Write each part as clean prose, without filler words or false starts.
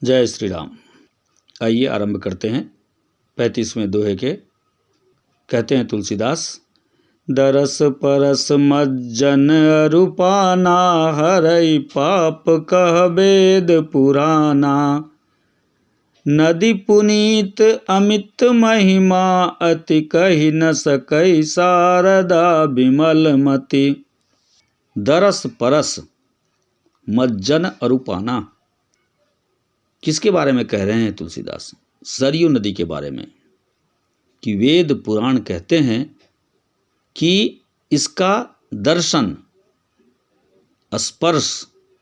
जय श्री राम। आइए आरंभ करते हैं 35वें दोहे के। कहते हैं तुलसीदास, दरस परस मज्जन अरूपाना, हरई पाप कह वेद पुराना। नदी पुनीत अमित महिमा, अति कही न सकई शारदा विमल मति। दरस परस मज्जन अरूपाना, किसके बारे में कह रहे हैं तुलसीदास? सरयू नदी के बारे में। कि वेद पुराण कहते हैं कि इसका दर्शन, स्पर्श,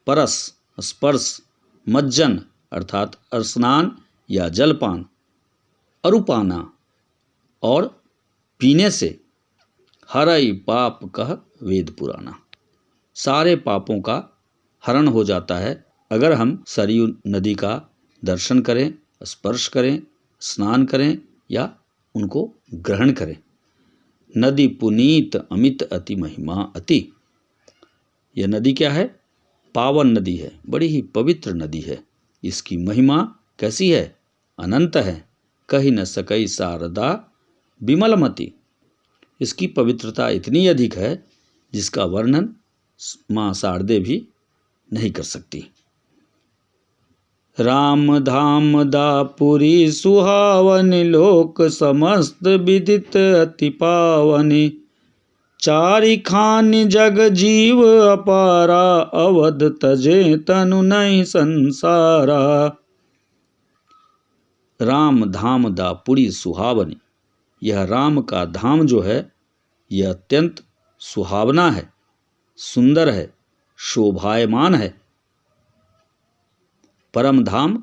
परस स्पर्श, मज्जन अर्थात स्नान या जलपान, अरूपाना और पीने से, हरई पाप कह वेद पुराना, सारे पापों का हरण हो जाता है अगर हम सरयू नदी का दर्शन करें, स्पर्श करें, स्नान करें या उनको ग्रहण करें। नदी पुनीत अमित अति महिमा अति। यह नदी क्या है? पावन नदी है, बड़ी ही पवित्र नदी है। इसकी महिमा कैसी है? अनंत है। कही न सकई शारदा विमलमति। इसकी पवित्रता इतनी अधिक है जिसका वर्णन माँ शारदे भी नहीं कर सकती। राम धाम दापुरी सुहावनि, लोक समस्त विदित अति पावनि। चारि खानि जग जीव अपारा, अवध तजे तनु नहीं संसारा। राम धाम दापुरी सुहावनि, यह राम का धाम जो है यह अत्यंत सुहावना है, सुंदर है, शोभायमान है। परम धाम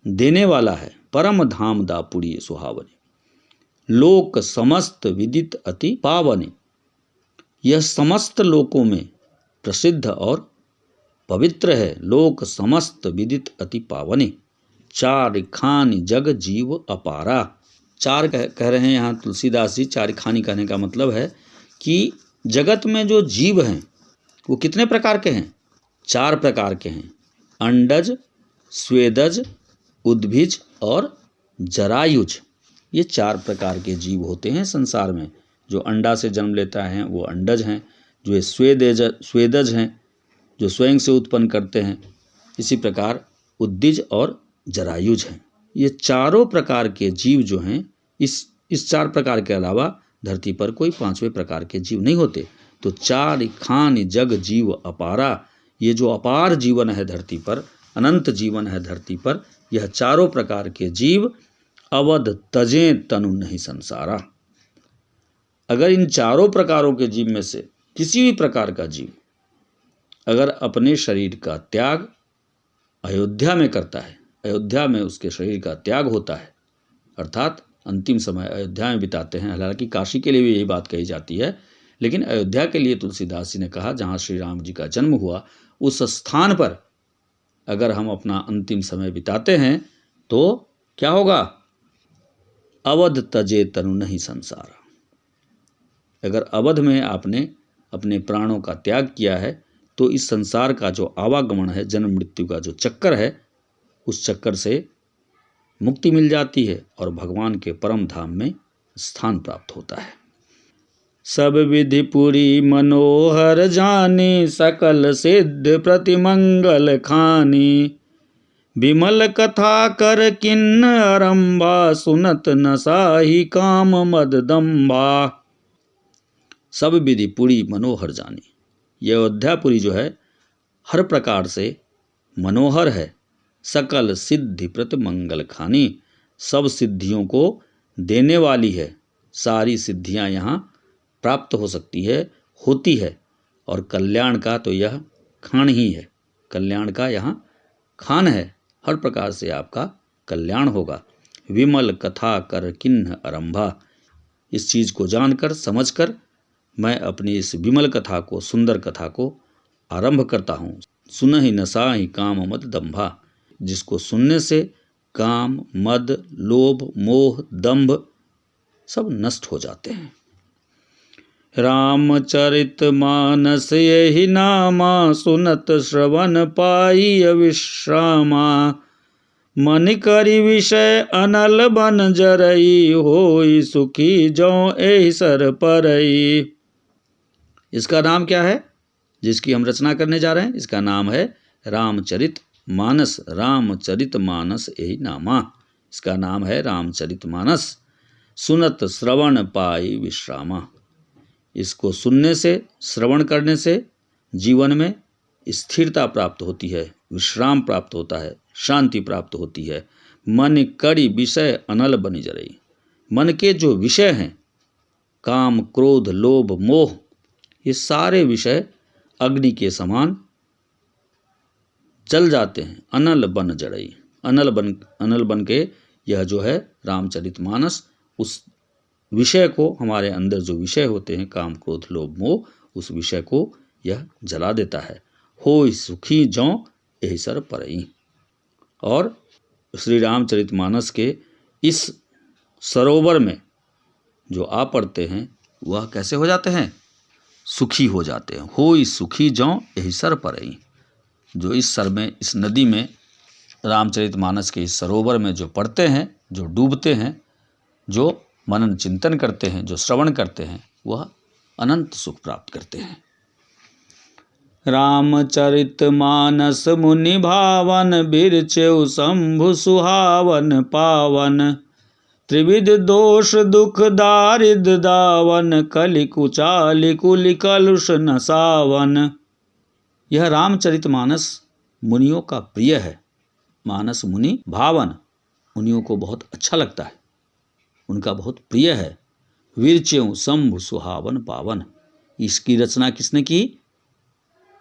देने वाला है। परम धाम दापुरी सुहावनी। लोक समस्त विदित अति पावनी, यह समस्त लोकों में प्रसिद्ध और पवित्र है। लोक समस्त विदित अति पावनी। चार खानी जग जीव अपारा। चार कह रहे हैं यहाँ तुलसीदास जी। चार खानी कहने का मतलब है कि जगत में जो जीव हैं वो कितने प्रकार के हैं? 4 प्रकार के हैं। अंडज, स्वेदज, उद्भिज और जरायुज। ये 4 प्रकार के जीव होते हैं संसार में। जो अंडा से जन्म लेता है वो अंडज हैं, जो स्वेदज हैं जो स्वयं से उत्पन्न करते हैं। इसी प्रकार उद्भिज और जरायुज हैं। ये चारों प्रकार के जीव जो हैं, इस 4 प्रकार के अलावा धरती पर कोई 5वें प्रकार के जीव नहीं होते। तो 4 खान जग जीव अपारा, ये जो अपार जीवन है धरती पर, अनंत जीवन है धरती पर, यह चारों प्रकार के जीव अवध तजे तनु नहीं संसारा। अगर इन चारों प्रकारों के जीव में से किसी भी प्रकार का जीव अगर अपने शरीर का त्याग अयोध्या में करता है, अयोध्या में उसके शरीर का त्याग होता है, अर्थात अंतिम समय अयोध्या में बिताते हैं। हालांकि काशी के लिए भी यही बात कही जाती है, लेकिन अयोध्या के लिए तुलसीदास जी ने कहा जहाँ श्री राम जी का जन्म हुआ, उस स्थान पर अगर हम अपना अंतिम समय बिताते हैं तो क्या होगा? अवध तजे तनु नहीं संसारा। अगर अवध में आपने अपने प्राणों का त्याग किया है तो इस संसार का जो आवागमन है, जन्म मृत्यु का जो चक्कर है, उस चक्कर से मुक्ति मिल जाती है और भगवान के परम धाम में स्थान प्राप्त होता है। सब विधि पुरी मनोहर जानी, सकल सिद्ध प्रतिमंगल खानी। विमल कथा कर किन्न आरंभा, सुनत न साही काम मद दम्भा। सब विधि पुरी मनोहर जानी, यह अयोध्यापुरी जो है हर प्रकार से मनोहर है। सकल सिद्धि प्रतिमंगल खानी, सब सिद्धियों को देने वाली है। सारी सिद्धियां यहाँ प्राप्त हो सकती है, होती है। और कल्याण का तो यह खान ही है। कल्याण का यहाँ खान है। हर प्रकार से आपका कल्याण होगा। विमल कथा कर किन्न आरंभा, इस चीज़ को जानकर समझकर मैं अपनी इस विमल कथा को, सुंदर कथा को आरंभ करता हूँ। सुनहि नसाहि काम मद दंभा, जिसको सुनने से काम, मद, लोभ, मोह, दंभ सब नष्ट हो जाते हैं। रामचरित मानस यही नामा, सुनत श्रवण पाई विश्रामा। मन करि विषय अनल बन जरई, होई सुखी जो एहि सर परई। इसका नाम क्या है जिसकी हम रचना करने जा रहे हैं? इसका नाम है रामचरित मानस। रामचरित मानस यही नामा। इसका नाम है रामचरित मानस। सुनत श्रवण पाई विश्रामा। इसको सुनने से, श्रवण करने से जीवन में स्थिरता प्राप्त होती है, विश्राम प्राप्त होता है, शांति प्राप्त होती है। मन कड़ी विषय अनल बनी जरई। मन के जो विषय हैं, काम, क्रोध, लोभ, मोह, ये सारे विषय अग्नि के समान जल जाते हैं। अनल बन जड़ई। अनल बन के यह जो है रामचरितमानस उस विषय को, हमारे अंदर जो विषय होते हैं काम, क्रोध, लोभ, मोह, उस विषय को यह जला देता है। होय सुखी जौ एहि सर परई। और श्री रामचरितमानस के इस सरोवर में जो आ पड़ते हैं वह कैसे हो जाते हैं? सुखी हो जाते हैं। होय सुखी जौ एहि सर परई। जो इस सर में, इस नदी में, रामचरितमानस के इस सरोवर में जो पढ़ते हैं, जो डूबते हैं, जो मनन चिंतन करते हैं, जो श्रवण करते हैं, वह अनंत सुख प्राप्त करते हैं। रामचरितमानस मुनि भावन, बिरचेउ शंभु सुहावन पावन। त्रिविध दोष दुख दारिद दावन, कलि कुचालि कुलि कलुष नसावन। यह रामचरितमानस मुनियों का प्रिय है। मानस मुनि भावन, मुनियों को बहुत अच्छा लगता है, उनका बहुत प्रिय है। विरचेउ शंभु सुहावन पावन। इसकी रचना किसने की?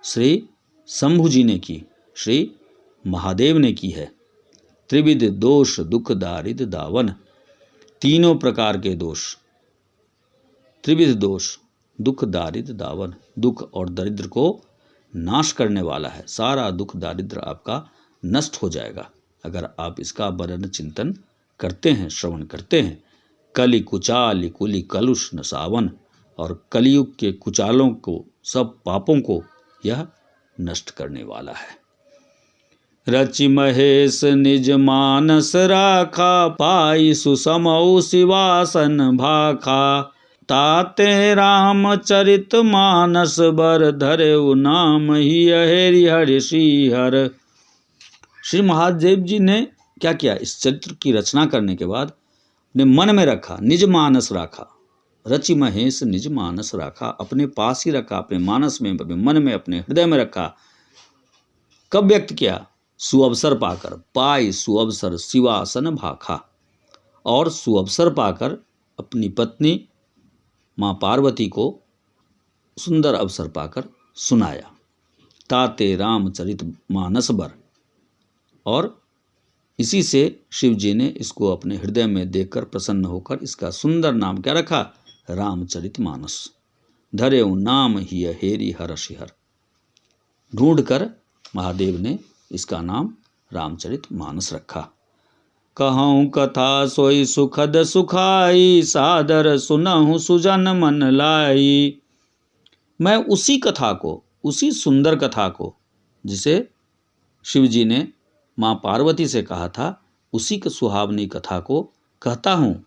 श्री शंभु जी ने की, श्री महादेव ने की है। त्रिविध दोष दुख दारिद दावन। तीनों प्रकार के दोष, त्रिविध दोष, दुख दारिद दावन। दुख और दरिद्र को नाश करने वाला है। सारा दुख दारिद्र आपका नष्ट हो जाएगा अगर आप इसका वर्णन चिंतन करते हैं, श्रवण करते हैं। कलि कुचाल कुलि कलुष नसावन। और कलियुग के कुचालों को, सब पापों को यह नष्ट करने वाला है। रचि महेश निज मानस राखा, पाई सुसमौ शिवासन भाखा। ताते रामचरित मानस बर, धरेउ नाम ही हरि हरि श्रीहर। श्री महादेव जी ने क्या किया? इस चरित्र की रचना करने के बाद अपने मन में रखा, निज मानस राखा। रचि महेश निज मानस राखा, अपने पास ही रखा, अपने मानस में, अपने मन में, अपने हृदय में रखा। कब व्यक्त किया? सुअवसर पाकर। पाई सुअवसर शिवासन भाखा। और सुअवसर पाकर अपनी पत्नी माँ पार्वती को सुंदर अवसर पाकर सुनाया। ताते रामचरित मानस बर। और इसी से शिव जी ने इसको अपने हृदय में देखकर प्रसन्न होकर इसका सुंदर नाम क्या रखा? रामचरितमानस। धरेउ नाम ही हेरि हर शिहर। ढूंढकर महादेव ने इसका नाम रामचरितमानस रखा। कहूँ कथा सोई सुखद सुखाई, सादर सुनहु सुजन मन लाई। मैं उसी कथा को, उसी सुंदर कथा को जिसे शिव जी ने माँ पार्वती से कहा था, उसी की सुहावनी कथा को कहता हूँ।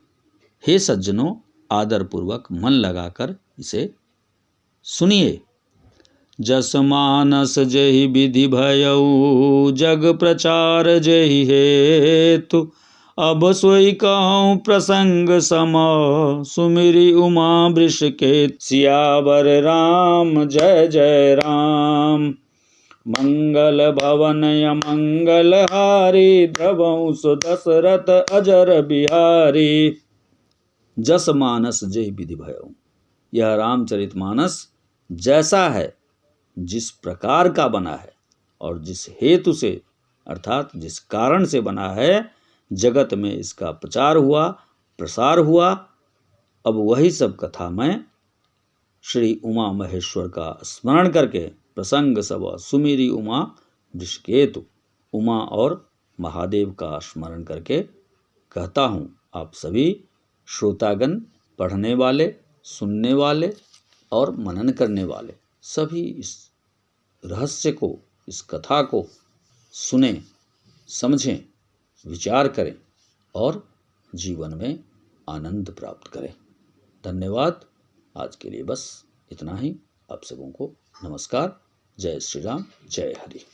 हे सज्जनों, आदरपूर्वक मन लगाकर इसे सुनिए। जस मानस जहि विधि भयउ, जग प्रचार जहि हेतु। अब सोई कहूँ प्रसंग सम, सुमिरि उमा वृषकेतु। सियावर राम जय जय राम, मंगल भवन मंगल हारी। द्रवंश दशरथ अजर बिहारी। जस मानस जय विधि भयउ। यह रामचरितमानस जैसा है, जिस प्रकार का बना है और जिस हेतु से, अर्थात जिस कारण से बना है, जगत में इसका प्रचार हुआ, प्रसार हुआ। अब वही सब कथा मैं श्री उमा महेश्वर का स्मरण करके, प्रसंग सब सुमिरी उमा वृषकेतु, उमा और महादेव का स्मरण करके कहता हूँ। आप सभी श्रोतागण, पढ़ने वाले, सुनने वाले और मनन करने वाले सभी इस रहस्य को, इस कथा को सुने, समझें, विचार करें और जीवन में आनंद प्राप्त करें। धन्यवाद। आज के लिए बस इतना ही। आप सबों को नमस्कार। जय श्री राम, जय हरि।